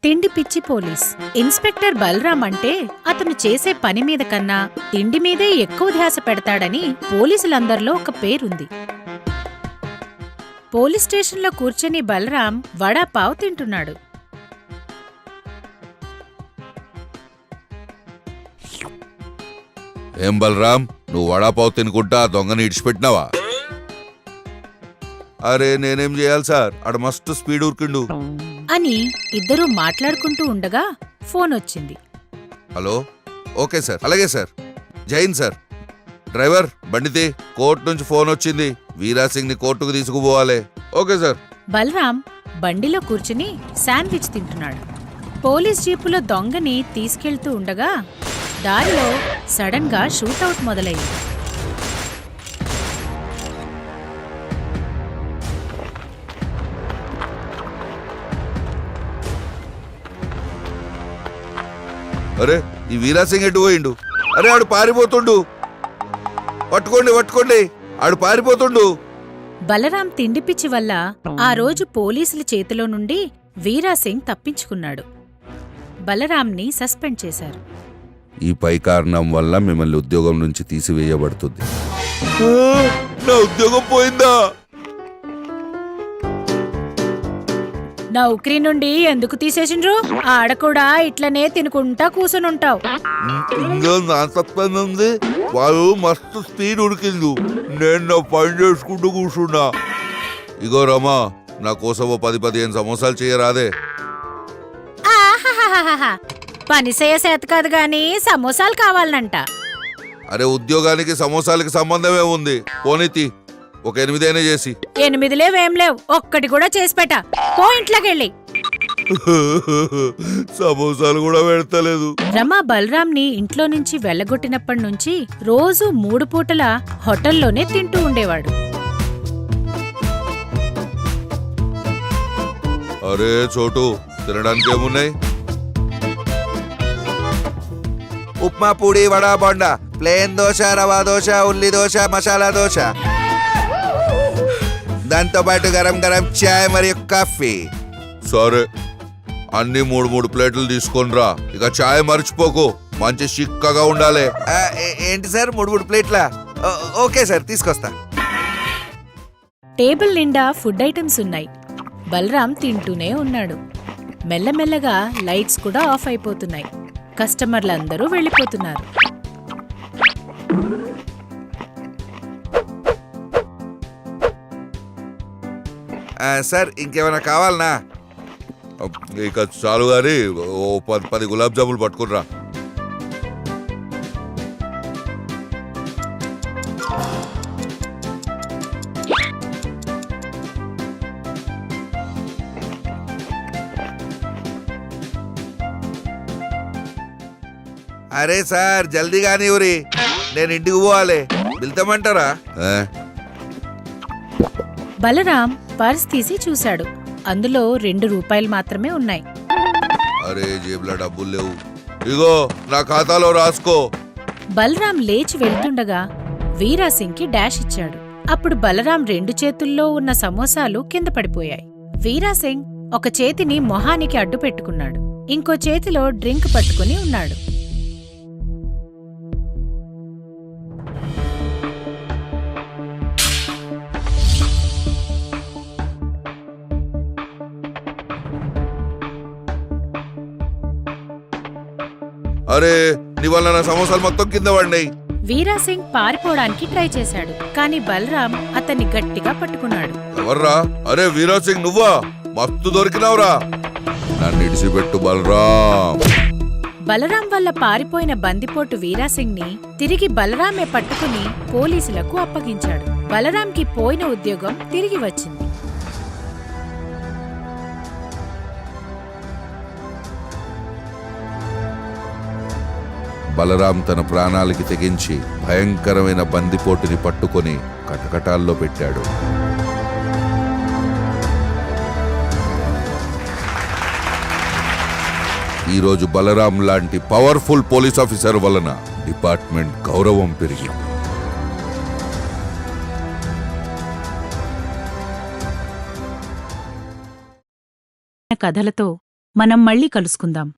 తిండి పిచ్చి police. Inspector Balaram అంటే అతను చేసే పని మీద కన్నా తిండి మీదే ఎక్కువ ధ్యాస పెడతాడని పోలీసులందరిలో ఒక పేరుంది. పోలీస్ స్టేషన్లో కూర్చొని బలరాం వడాపావ్ తింటున్నాడు. ఏం బలరాం, నువ్వు వడాపావ్ తినుకుంటా దొంగని ఇడిచిపెట్టినావా? అరే నేనేం చేయాలి సార్, ఆడ మస్తు స్పీడ్ ఉరికిండు అని ఇద్దరూ మాట్లాడుకుంటూ ఉండగా ఫోన్ వచ్చింది. హలో, ఓకే సార్, అలాగే సార్. జైన్ సార్. డ్రైవర్ బండితి, కోర్టు నుంచి ఫోన్ వచ్చింది, వీరాసింగ్ ని కోర్టుకు తీసుకుపోవాలి. Okay sir. బలరాం బండిలో కూర్చుని శాండ్విచ్ తింటున్నాడు. పోలీస్ జీపులో దొంగని తీసుకెళ్తూ ఉండగా దారిలో సడన్ గా షూటౌట్ మొదలైంది. అరే ఈ వీరాసింగ్ ఎటు పోయిండు? అరే ఆడు పారిపోతుండు, పట్టుకోండి పట్టుకోండి, ఆడు పారిపోతుండు. బలరాం తిండిపిచ్చి వల్ల ఆ రోజు పోలీసుల చేతిలో నుండి వీరాసింగ్ తప్పించుకున్నాడు. బలరాంని సస్పెండ్ చేశారు. ఈ పై కారణం వల్ల మిమ్మల్ని ఉద్యోగం నుంచి తీసివేయబడుతుంది. నా ఉద్యోగం పోయిందా? నౌకరీ నుండి ఎందుకు తీసేసిండ్రు? ఆడ కూడా ఇట్లనే తినుకుంటా కూసునుంటావు. ఇంకా నా తప్పని ఉంది, వాళ్ళు మస్తు స్పీడ్ ఉడికింది, నేను నా పని చేసుకుంటూ కూర్చున్నా. ఇగో రమా, నా కోసం 10-15 సమోసాలు చేయరాదే? ఆహాహాహాహా. పని చేత కాదు గాని సమోసాలు కావాలనంట. అరే ఉద్యోగానికి సమోసాలకి సంబంధమే ఉంది, పోనీతి ఒక 8 చేసి. 8 లేవేం లేవు, ఒక్కటి కూడా చేసి పెట్ట. పో ఇంట్లోకెళ్ళి. సమోసాలు కూడా పెడతలేదు. రమా బలరాంని ఇంట్లో నుంచి వెళ్ళగొట్టినప్పటి నుంచి రోజు 3 పూటల హోటల్లోనే తింటూ ఉండేవాడు. అరే చోటు, తినడానికి ఏమున్నాయి? ఉప్మా, పూడి, వడా, బొండా, ప్లేన్ దోశ, రవా దోశ, ఉల్లి దోశ, మసాలా దోశ, దాంతో పాటు గరం గరం చాయ్ మరియు కాఫీ. సరే, అన్ని 3 ప్లేట్లు తీసుకొనిరా. ఇక చాయ్ మర్చిపోకు, మంచి చిక్కగా ఉండాలి. ఏంటి సార్ 3 ప్లేట్లా? ఓకే సార్, తీసుకొస్తా. టేబుల్ నిండా ఫుడ్ ఐటమ్స్ ఉన్నాయి. బలరాం తింటూనే ఉన్నాడు. మెల్లమెల్లగా లైట్స్ కూడా ఆఫ్ అయిపోతున్నాయి. కస్టమర్లందరూ వెళ్ళిపోతున్నారు. సార్ ఇంకేమైనా కావాలనా? ఇక చాలు గాని ఓ 10 గులాబ్ జాములు పట్టుకునిరా. అరే సార్ జల్దీ కానీ ఊరి, నేను ఇంటికి పోవాలి. వెళ్తామంటారా? బలరాం పర్స్ తీసి చూశాడు. అందులో 2 రూపాయలు మాత్రమే ఉన్నాయి. అరే జేబులో డబ్బులు లేవు, ఇగో నా ఖాతాలో రాసుకో. బలరాం లేచి వెళ్తుండగా వీరాసింగ్కి డాష్ ఇచ్చాడు. అప్పుడు బలరాం 2 చేతుల్లో ఉన్న సమోసాలు కింద పడిపోయాయి. వీరాసింగ్ ఒక చేతిని మొహానికి అడ్డు పెట్టుకున్నాడు. ఇంకో చేతిలో డ్రింక్ పట్టుకుని ఉన్నాడు. అరే నీ వల్ల నా సమోసాలు మొత్తం కింద పడినాయి. వీరాసింగ్ పారిపోవడానికి ట్రై చేశాడు, కానీ బలరాం అతన్ని గట్టిగా పట్టుకున్నాడు. ఎవర్రా? అరే వీరాసింగ్ నువ్వా? మస్తు దొరికినావురా, నన్ను ఇడిసిపెట్టు బలరాం. బలరాం వల్ల పారిపోయిన బందిపోటు వీరాసింగ్ని తిరిగి బలరామే పట్టుకుని పోలీసులకు అప్పగించాడు. బలరాంకి పోయిన ఉద్యోగం తిరిగి వచ్చింది. బలరాం తన ప్రాణాలకి తెగించి భయంకరమైన బందిపోటుని పట్టుకొని కటకటాల్లో పెట్టాడు. ఈరోజు బలరాం లాంటి పవర్ఫుల్ పోలీస్ ఆఫీసర్ వలన డిపార్ట్మెంట్ గౌరవం పెరిగింది. కథలతో మనం మళ్ళీ కలుసుకుందాం.